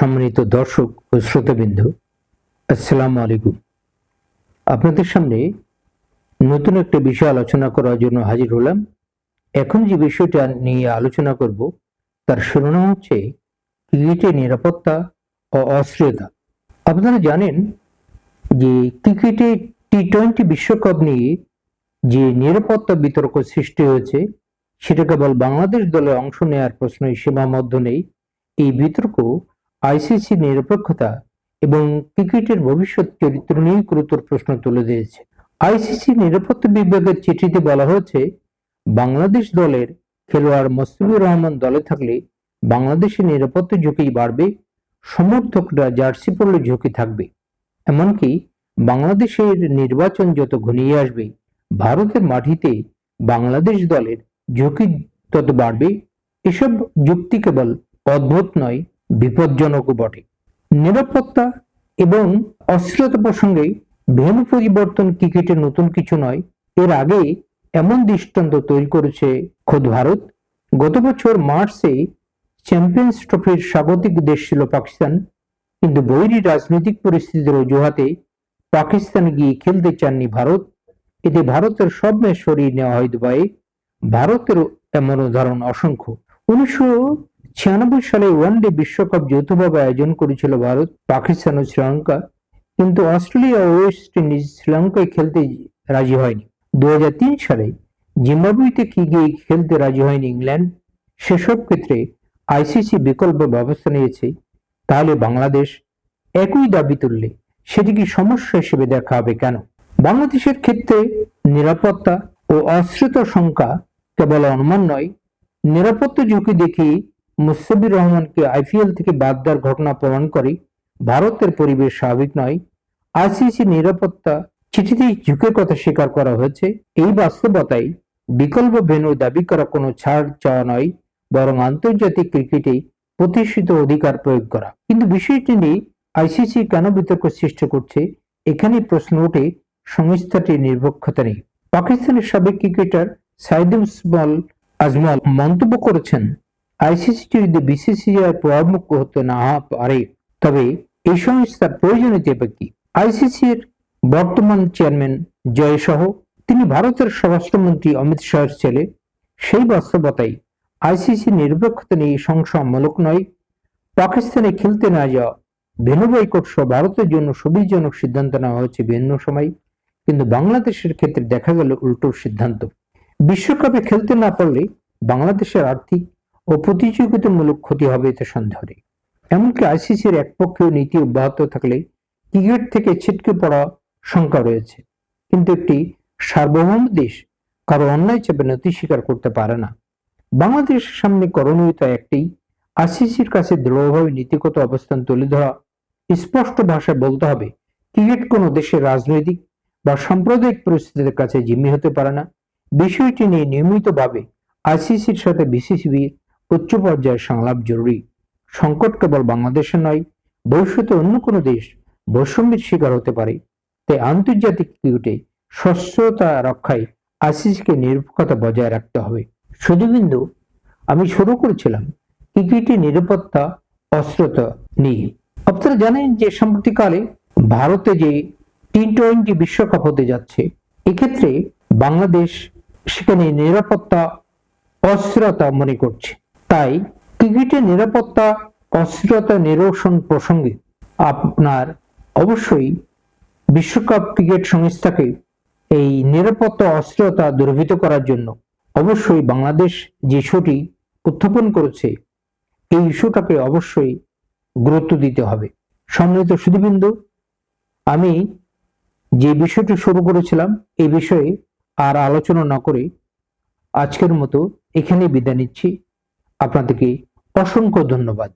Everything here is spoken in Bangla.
সম্মানিত দর্শক ও শ্রোতাবৃন্দ, আসসালামু আলাইকুম। আপনাদের সামনে নতুন একটা বিষয় আলোচনা করার জন্য হাজির হলাম। এখন যে বিষয়টা নিয়ে আলোচনা করব তার শিরোনাম হচ্ছে ক্রিকেটের নিরাপত্তা ও অস্থিরতা। আপনারা জানেন যে ক্রিকেটে টি-20 বিশ্বকাপ নিয়ে যে নিরাপত্তা বিতর্ক সৃষ্টি হয়েছে সেটা কেবল বাংলাদেশ দলে অংশ নেওয়ার প্রশ্নই সীমাবদ্ধ নেই। এই বিতর্ক আইসিসি নিরপেক্ষতা এবং ক্রিকেটের ভবিষ্যৎ চরিত্র নিয়ে গুরুতর প্রশ্ন তুলে দিয়েছে। আইসিসি নিরাপত্তা বিভাগের চিঠিতে বলা হয়েছে, বাংলাদেশ দলের খেলোয়াড় মুস্তাফিজুর রহমান দলে থাকলে বাংলাদেশের নিরাপত্তা ঝুঁকি বাড়বে, সমর্থকরা জার্সি পরলে ঝুঁকি থাকবে। এমনকি বাংলাদেশের নির্বাচন যত ঘনিয়ে আসবে, ভারতের মাটিতে বাংলাদেশ দলের ঝুঁকি তত বাড়বে। এসব যুক্তি কেবল অদ্ভুত নয়, বিপজ্জনকও বটে। নিরাপত্তা এবং অস্থিরতা প্রসঙ্গে ভেন্যু পরিবর্তন ক্রিকেটে নতুন কিছু নয়। এর আগে এমন দৃষ্টান্ত তৈরি করেছে খোদ ভারত। গত বছর মার্চে চ্যাম্পিয়ন্স ট্রফির স্বাগতিক দেশ ছিল পাকিস্তান, কিন্তু বৈরী রাজনৈতিক পরিস্থিতির অজুহাতে পাকিস্তানে গিয়ে খেলতে চাননি ভারত। এতে ভারতের সব ম্যাচ সরিয়ে নেওয়া হয় দুবাইয়ে। ভারতের এমন উদাহরণ অসংখ্য। 1996 সালে ওয়ানডে বিশ্বকাপ যৌথভাবে আয়োজন করেছিল ভারত, পাকিস্তান ও শ্রীলঙ্কা, কিন্তু অস্ট্রেলিয়া ও ওয়েস্ট ইন্ডিজ শ্রীলঙ্কায় খেলতে রাজি হয়নি। 2003 সালে জিম্বাবুয়েতে গিয়ে খেলতে রাজি হয়নি ইংল্যান্ড। সেসব ক্ষেত্রে আইসিসি বিকল্প ব্যবস্থা নিয়েছে। তাহলে বাংলাদেশ একই দাবি তুললে সেটি কি সমস্যা হিসেবে দেখা হবে কেন? বাংলাদেশের ক্ষেত্রে নিরাপত্তা ও অস্থিরতার সংখ্যা কেবল অনুমান নয়। নিরাপত্তা ঝুঁকি দেখিয়ে মুস্তাফিজুর রহমানকে আইপিএল থেকে বাদ দেওয়ার ঘটনা প্রমাণ করে ভারতের পরিবেশ স্বাভাবিক নয়। আইসিসি নিরাপত্তা চিঠিতেই ঝুঁকির কথা স্বীকার করা হয়েছে। এই বাস্তবতায় বিকল্প ভেন্যু দাবি করা কোনো ছাড় চাওয়া নয়, বরং আন্তর্জাতিক ক্রিকেটে প্রতিষ্ঠিত অধিকার প্রয়োগ করা। কিন্তু বিষয়টি নিয়ে আইসিসি কেন বিতর্ক সৃষ্টি করছে, এখানে প্রশ্ন ওঠে সংস্থাটির নিরপেক্ষতা নেই। পাকিস্তানের সাবেক ক্রিকেটার সাইদুল আজমল মন্তব্য করেছেন, আইসিসি যদি বিসিসিআই প্রভাবমুক্ত হতে না পারে তবে এই সংস্থার প্রয়োজনীয়তা কি? আইসিসির বর্তমান চেয়ারম্যান জয় শাহ, তিনি ভারতের স্বরাষ্ট্রমন্ত্রী অমিত শাহের ছেলে। সেই বাস্তবতায় আইসিসি নিরপেক্ষতা নিয়ে সংশয়মূলক নয়। পাকিস্তানে খেলতে না যাওয়া, ভেন্যু বয়কট সহ ভারতের জন্য সুবিধাজনক সিদ্ধান্ত নেওয়া হয়েছে ভিন্ন সময়, কিন্তু বাংলাদেশের ক্ষেত্রে দেখা গেল উল্টো সিদ্ধান্ত। বিশ্বকাপে খেলতে না পারলে বাংলাদেশের আর্থিক ও প্রতিযোগিতামূলক ক্ষতি হবে, এতে সন্দেহ নেই। এমনকি আইসিসির একপক্ষীয় নীতি অব্যাহত থাকলে ক্রিকেট থেকে ছিটকে পড়া শঙ্কা রয়েছে। কিন্তু একটি সার্বভৌম দেশ কারো অন্যায় চেপে নতি স্বীকার করতে পারে না। বাংলাদেশের সামনে করণীয়তা একটাই, আইসিসির কাছে দৃঢ়ভাবে নীতিগত অবস্থান তুলে ধরা। স্পষ্ট ভাষায় বলতে হবে, ক্রিকেট কোনো দেশের রাজনৈতিক বা সাম্প্রদায়িক পরিস্থিতির কাছে জিম্মি হতে পারে না। বিষয়টি নিয়ে নিয়মিতভাবে আইসিসির সাথে বিসিসিবির উচ্চ পর্যায়ের সংলাপ জরুরি। সংকট কেবল বাংলাদেশে নয়, ভবিষ্যতে অন্য কোনো দেশ বৈষম্যের শিকার হতে পারে। তাই আন্তর্জাতিক ক্রিকেটে স্বচ্ছতা রক্ষায় আইসিসিকে নিরপেক্ষতা বজায় রাখতে হবে। শুধুবিন্দু আমি শুরু করেছিলাম ক্রিকেটের নিরাপত্তা অস্থিরতা নিয়ে। আপনারা জানেন যে সাম্প্রতিককালে ভারতে যে টি-20 বিশ্বকাপ হতে যাচ্ছে, এক্ষেত্রে বাংলাদেশ সেখানে নিরাপত্তা অস্থিরতা মনে করছে। তাই ক্রিকেটের নিরাপত্তা অস্থিরতা নিরসন প্রসঙ্গে আপনার অবশ্যই বিশ্বকাপ ক্রিকেট সংস্থাকে এই নিরাপত্তা অস্থিরতা দূরীভূত করার জন্য অবশ্যই বাংলাদেশ যে ইস্যুটি উত্থাপন করেছে, এই ইস্যুটাকে অবশ্যই গুরুত্ব দিতে হবে। সম্মানিত সুধীবৃন্দ, আমি যে বিষয়টি শুরু করেছিলাম এই বিষয়ে আর আলোচনা না করে আজকের মতো এখানে বিদায় নিচ্ছি। আপনাদেরকে অসংখ্য ধন্যবাদ।